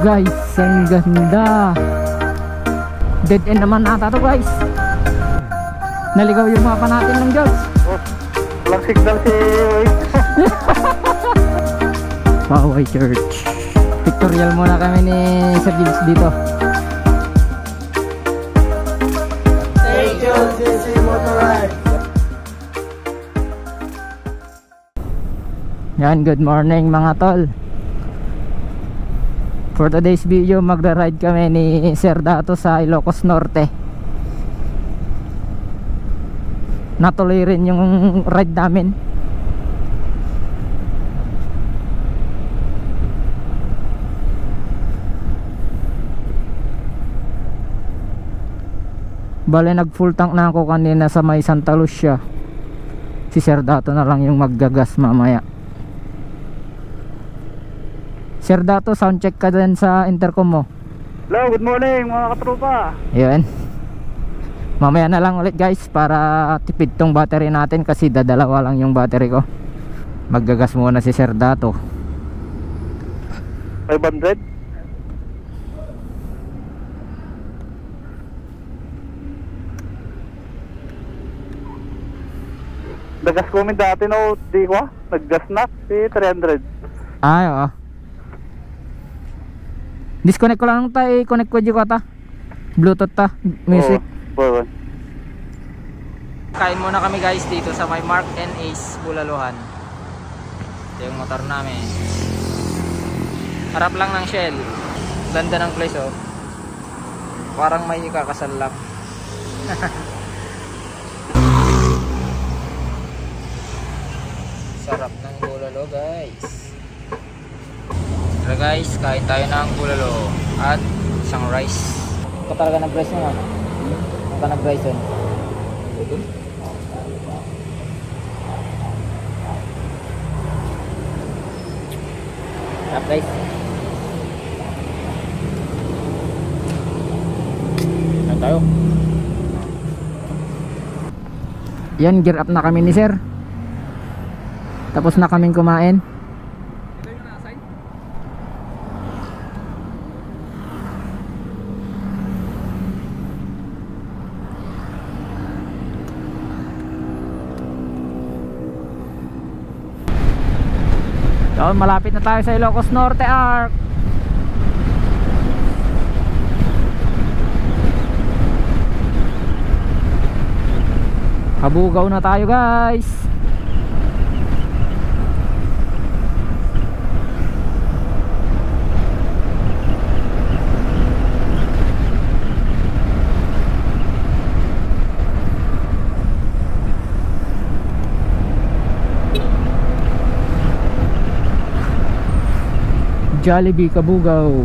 guys, ang ganda. Dead end naman ata to guys. Naligaw yung mapa natin ng Diyos. Oh, walang signal si Paway Church. Pictorial muna kami ni Sir Gibbs dito. Stay tuned, CC Motorride. Yan, good morning mga tol. For today's video, magra-ride kami ni Sir Dato sa Ilocos Norte. Natuloy rin yung ride namin. Bale, nag full tank na ako kanina sa may Santa Lucia. Si Sir Dato na lang yung maggagas mamaya. Sir Dato, sound check ka din sa intercom mo. Hello, good morning mga katropa. Yun. Mamaya na lang ulit guys para tipid tong battery natin kasi dadalawa lang yung battery ko. Maggagas muna si Sir Dato. 500? Nagas ko min dati no, di ko naggas na si 300. Ay, oo. Disconnect ko lang tayo, connect ko dito ta. Bluetooth ta, music. Oo. Kain muna kami guys dito sa may Mark and Ace Bulaluhan. Ito yung motor namin. Harap lang ng Shell. Ganda ng place oh. Parang may kakasal lang. Sarap ng bulalo guys. Tara guys, kain tayo ng bulalo at isang rice. Ito talaga ng price nyo ha? Ang ka ng price yun? Sarap guys. Kain tayo. Yan, gear up na kami ni Sir. Tapos na kaming kumain. So, malapit na tayo sa Ilocos Norte Arc. Kabugaw na tayo guys. Jollibee Kabugaw.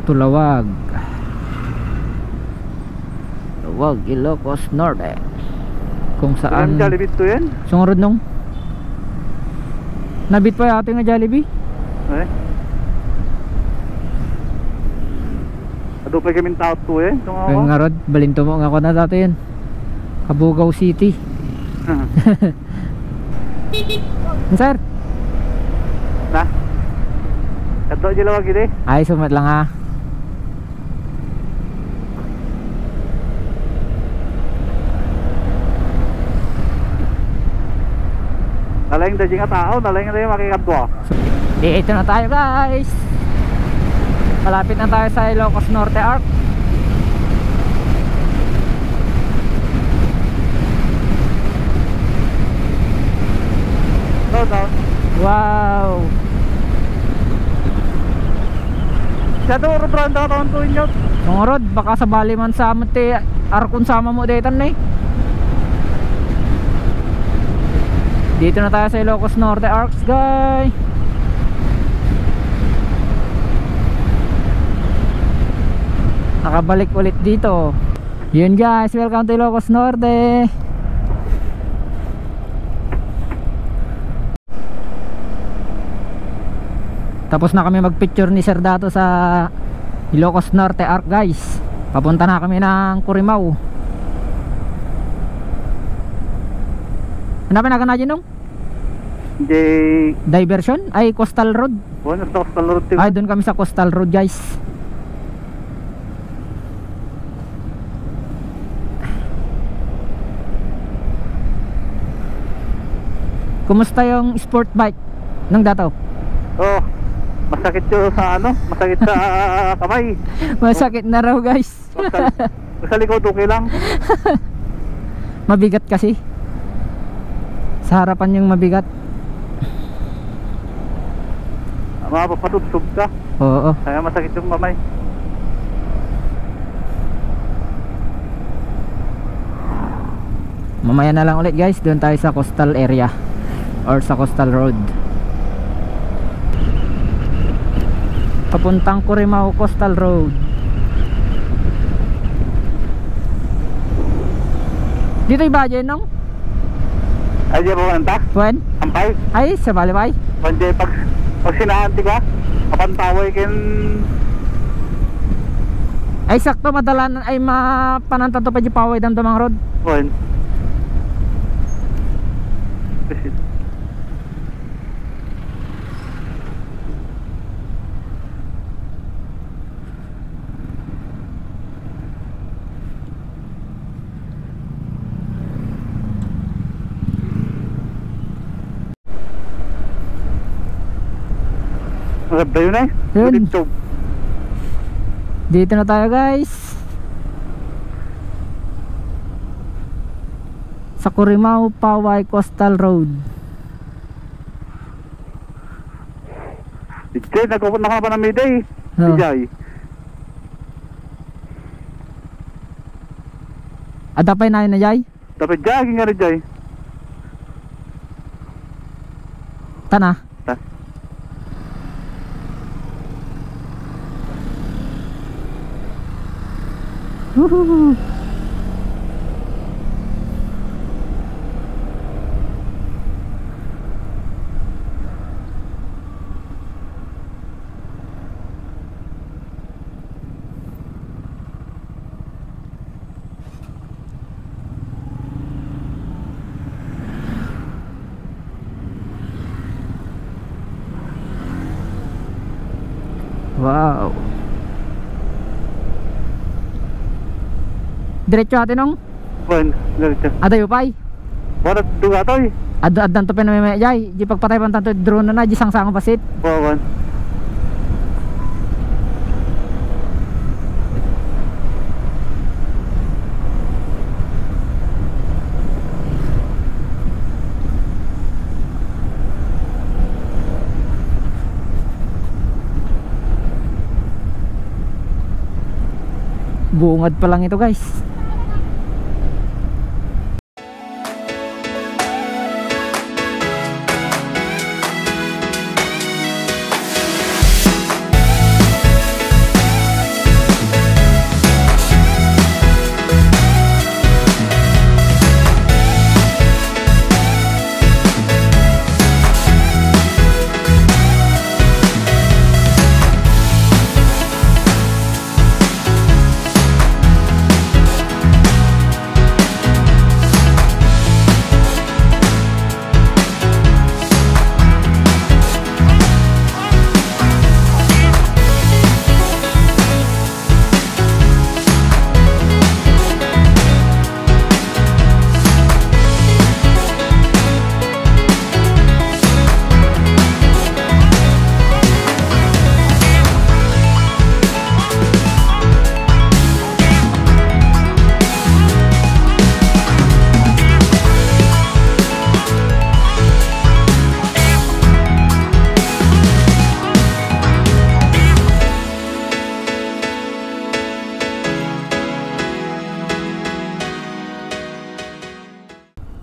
Tulawag. Tulawag, Ilocos Norte. Kung saan Jollibee to yan? sungarod nung nabit pa yata nga Jollibee. Eh? Adupay kaming tao to eh. Ay nga rod, balinto mo nga ako na dati yun. Kabugaw City. Sir na kato aja lawag gini. Ay sumat lang ha. Nalaing dajing nga tao, nalaing na yung makikadwa. Dito na tayo guys. Malapit na tayo sa Ilocos Norte Arc. Wow. Siya to robranda ka tuwin nyo. Sungarod, baka sa bali man sa amate arkon sama mo daytan na eh. Dito na tayo sa Ilocos Norte Arcs guys. Nakabalik ulit dito. Yun guys, welcome to Ilocos Norte. Tapos na kami magpicture ni Sir Dato sa Ilocos Norte Arc guys. Papunta na kami ng Curimaw. Hanapin na ka na dyan nung? J... Diversion? Ay, Coastal Road. Oh, nasa Coastal Road. Ay, doon kami sa Coastal Road, guys. Kumusta yung sport bike ng Dataw? Oh, masakit yun sa ano, masakit sa kamay. Masakit na raw, guys. Sa likod okay lang. Mabigat kasi. Sa harapan yung mabigat. Mapapatutog ka. Oo. Kaya masakit yung kamay. Mamaya na lang ulit, guys. Doon tayo sa coastal area or sa Coastal Road. Papuntang Corimao Coastal Road. Dito yung badya nung? Ay, di ba kanta? When? Ampay? Ay, sa Balibay. Pwede pag sinaanti ka, kapantaway kin... Ay, sakto madalan ay mapanantato pa di paway damdamang road. When? Maganda yun eh. Yun. Dito. Dito na tayo, guys. Sa Corimao Paway Coastal Road. Jay, nagpupunta ka pa ng Mayday. Oh. Jay. Adapay na yun na, Jay? Dapat jogging nga rin, Jay. Tana. Ta. Woohoo. Wow. Diretso atin nung When? Ganito. adayo pay. Wala duga to eh. Adan to pinamimaya jay. Di pagpatay pa tanto drone na di sang-sang pasit. Wawan. Bungad pa lang ito, guys.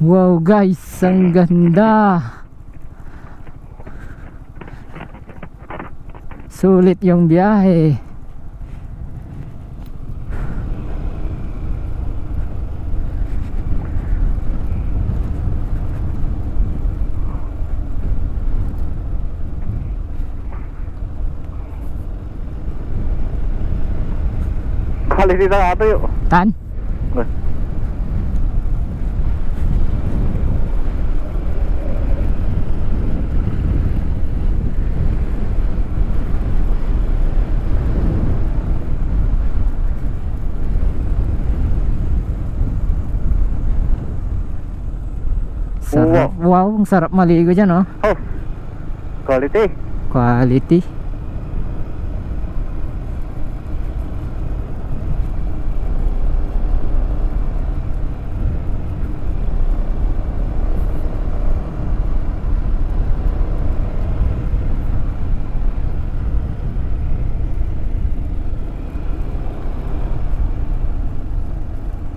Wow, guys, ang ganda. Sulit yung biyahe. Quality na nga ito yun. Tan? Wow. Wow, ang sarap maligo dyan, oh. Oh. Quality. Quality.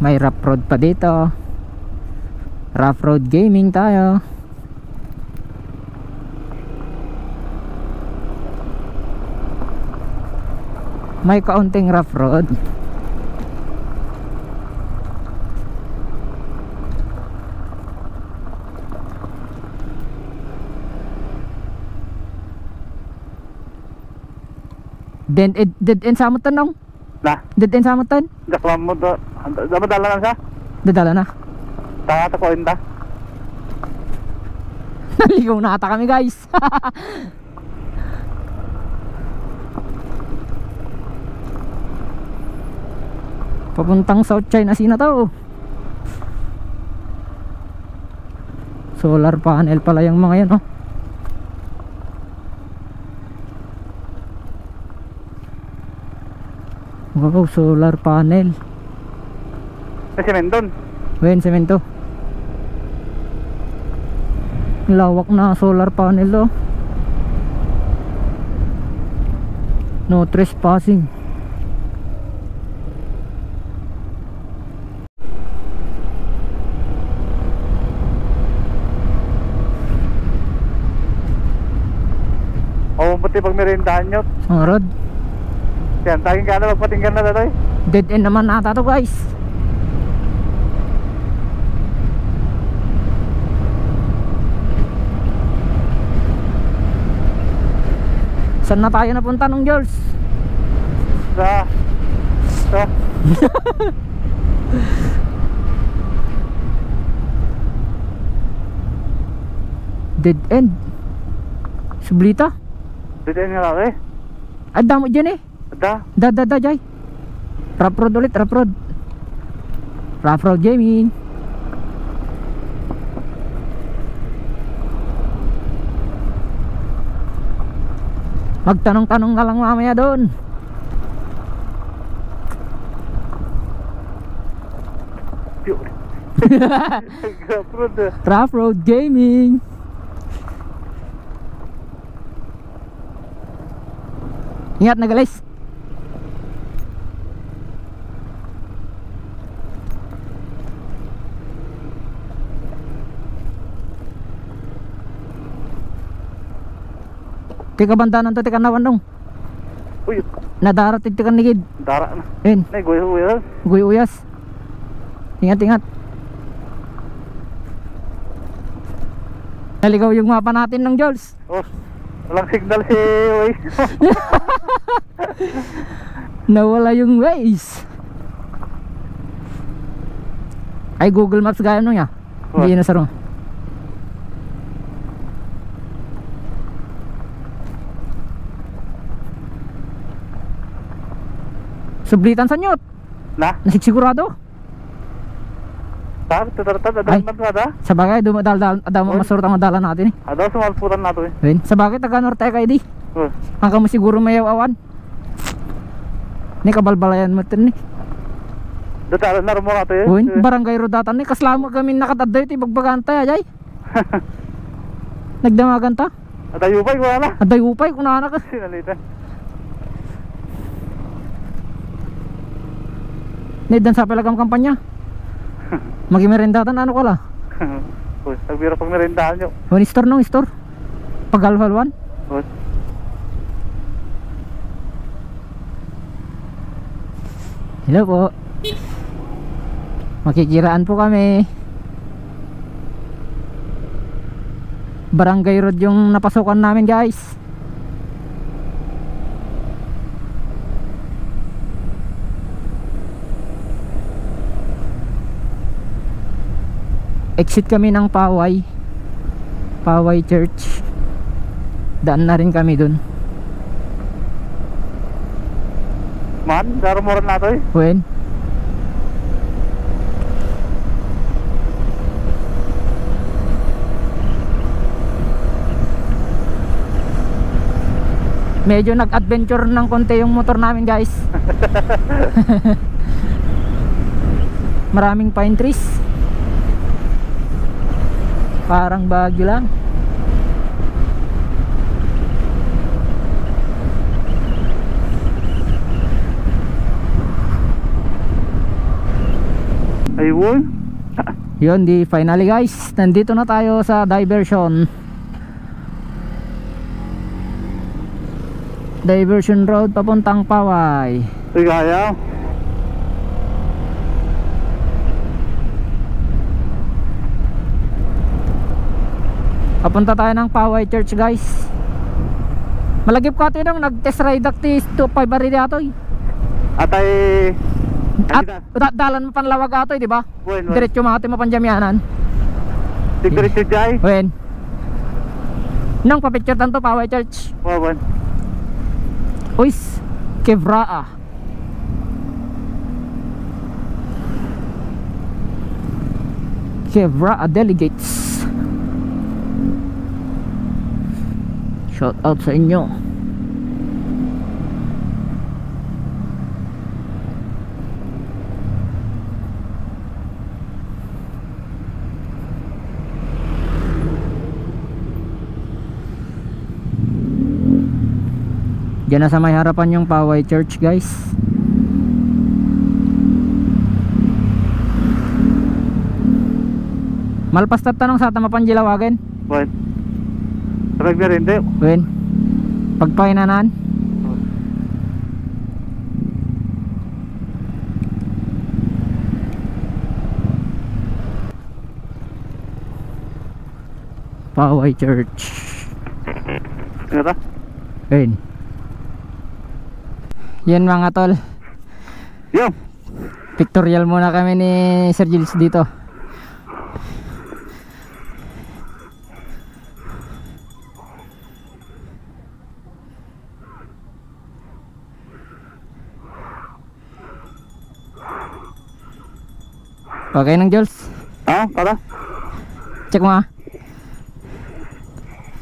May rough road pa dito. Rough road gaming tayo. May kaunting rough road. Dead end sa mo tanong. Na. Dead end sa mo tan. Daklam mo to. Dapat dala lang siya. Dadala na. Tanga ta ko inda. Naligaw na ata kami, guys. Papuntang South China Sea na to. Solar panel pala yung mga yan, oh. Wow, solar panel. May semendon. Wen, semento. Lawak na solar panel, oh. No trespassing. O pati pag merindahan nyo. Ang rod. Yan, taging ka na magpatinggan na datoy. Dead end naman ata to, guys. Saan na tayo napunta nung Jules? Sa Dead end. Sublita. dito nga lang eh. Ay, damo dyan eh. Ada. Jay. Rough road ulit, rough road. Rough road gaming. Magtanong-tanong ka lang mamaya doon. Rough road gaming. Ingat na, guys. Tika bandanan to, tika nawan dong. Uy, Nadarat tika nigid. dara na. En, Nay, guyo. guy uyas. Ingat. Naligaw yung mapa natin ng Jules. Oh, walang signal si Waze. Nawala yung Waze. Ay, Google Maps gaya nung ya. Hindi yun nasaro. Sublitan sa nyot. Na? Nasigurado. Tatartad, Ay. adaman ada. Sa bagay, dumadal mo masurot ang madala natin eh. Ada sumalputan na to eh. Ayun. Sa bagay, taga Norte ka di. Oh, Hanggang mo siguro may awan. Ni kabalbalayan mo tin eh. dito narmo na to eh. Uy, barangay Rodatan ni kaslamo kami nakatadday ti bagbaganta ajay. Nagdamagan ta. Ada yubay ko na. Aday upay kun ana ka. Sinalitan. Need dan sa pelagam kampanya. Magimerendatan ano kala? Uy, nagbiro pag merindahan nyo. Wani store nung store. Paghalhalwan. Uy. Hello po. Makikiraan po kami. Barangay Road yung napasukan namin, guys. Exit kami ng Paway Church. Daan na rin kami dun. Man, darumoran na to eh. When? Medyo nag-adventure ng konti yung motor namin guys. Maraming pine trees. Parang Baguio lang. Ayun. Yun, di finally guys, nandito na tayo sa diversion. Diversion road papuntang Paway. Ligaya. Papunta tayo ng Paway Church guys. Malagip ka tayo nung nag-test ride actis 2.5 bari atoy. Atay. At dalan mo panlawag atoy, di ba? Wen. Diretso mga ating mapanjamyanan. Diretso jay. Wen. Nung papicture tanto Paway Church. Wawan. Uys, Quebraa. Quebraa delegates. Shout out sa inyo. Diyan na sa may harapan yung Paway Church guys. Malpastat tanong sa tamapan Jilawagen. Wen. Sarag na rin din. Wen. Pagpainanan. Paway Church. Ano ta? Wen. Yan mga tol. Yo. Pictorial muna kami ni Sir Jules dito. Okay nang Jules. Para? Check mo ha.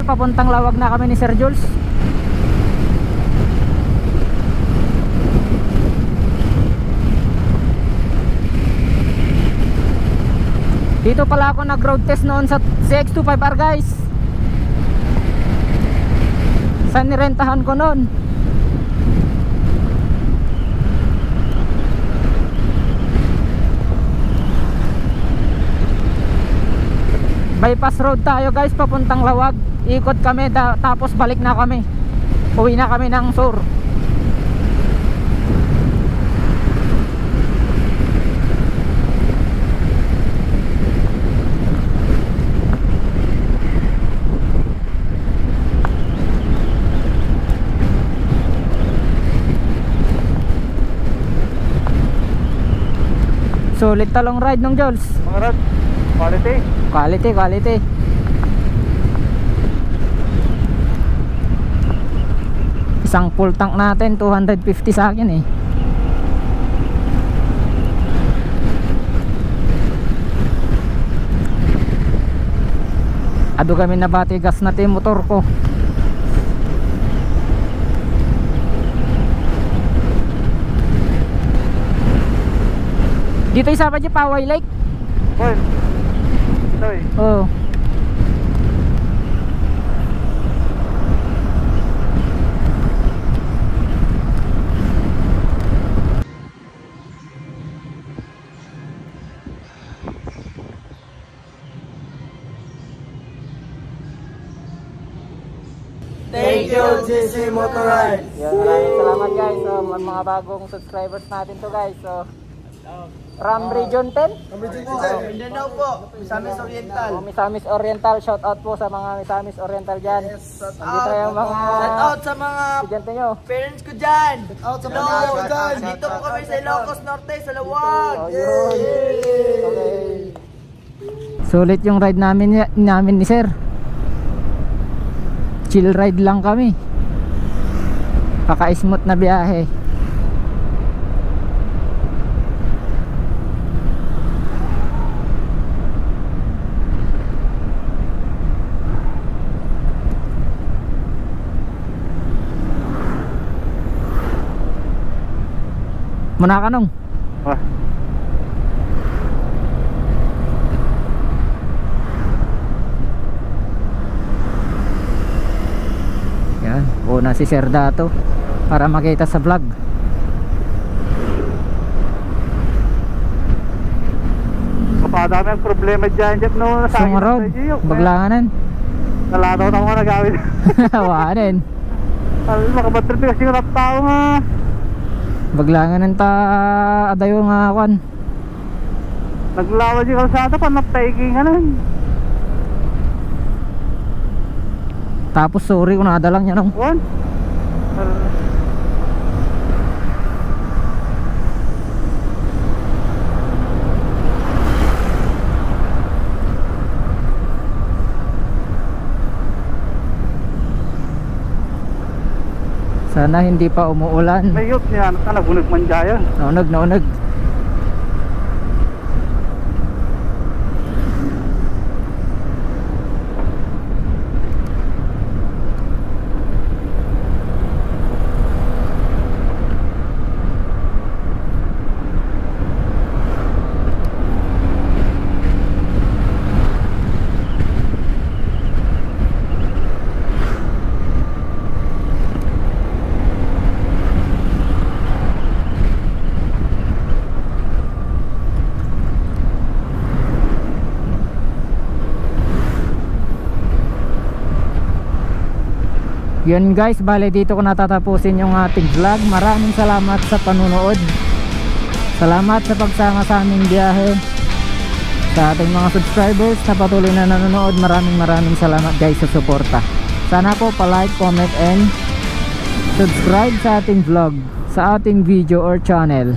Papuntang Lawag na kami ni Sir Jules. Dito pala ako nag-road test noon sa CX-25R guys. Saan nirentahan ko noon? Bypass road tayo guys papuntang Lawag. Ikot kami tapos balik na kami. Uwi na kami ng Sur. Sulit talong ride nung Jules. Mga rad. Quality. Quality, quality. Isang full tank natin 250 sa akin eh. Ado kami nabati gas natin motor ko. Dito isa pa dyan Paway Lake. Wen. Ito eh. Oh. Thank you, GC Motorride. Yan, maraming salamat guys. So, mga bagong subscribers natin to guys. So, Ram Region 10. Mindanao po, Misamis Oriental. Misamis Oriental, shout out po sa mga Misamis Oriental dyan. Shout Nandito yung mga Shout out sa mga estudyante nyo. parents ko dyan. Shout out sa Hello, mga parents ko dyan. dito po kami sa Ilocos Norte, sa Lawag. Oh, yun. Okay. Sulit yung ride namin ni Sir. Chill ride lang kami. Paka-smooth na biyahe. Muna ka nung. Ah. Yan, una si Sir Dato para makita sa vlog. Kapadami ang problema dyan no. Sungarod, baglanganan. Nalataw na ako nga nagawin. Hawanin. Makabatrip kasi yung tao nga. Baglanganan ta adayo nga kwan. Naglawan yung kalsada pa naptaiging ka nun. Tapos sorry kung nadalang niya nung. Wan? Sana hindi pa umuulan. May youth niya, nabunog man dyan. Naunag. Yun guys, bale dito ko natatapusin yung ating vlog. Maraming salamat sa panunood. Salamat sa pagsama sa aming biyahe. Sa ating mga subscribers na patuloy na nanonood, maraming salamat guys sa suporta. Sana po pa-like, comment and subscribe sa ating vlog, sa ating video or channel.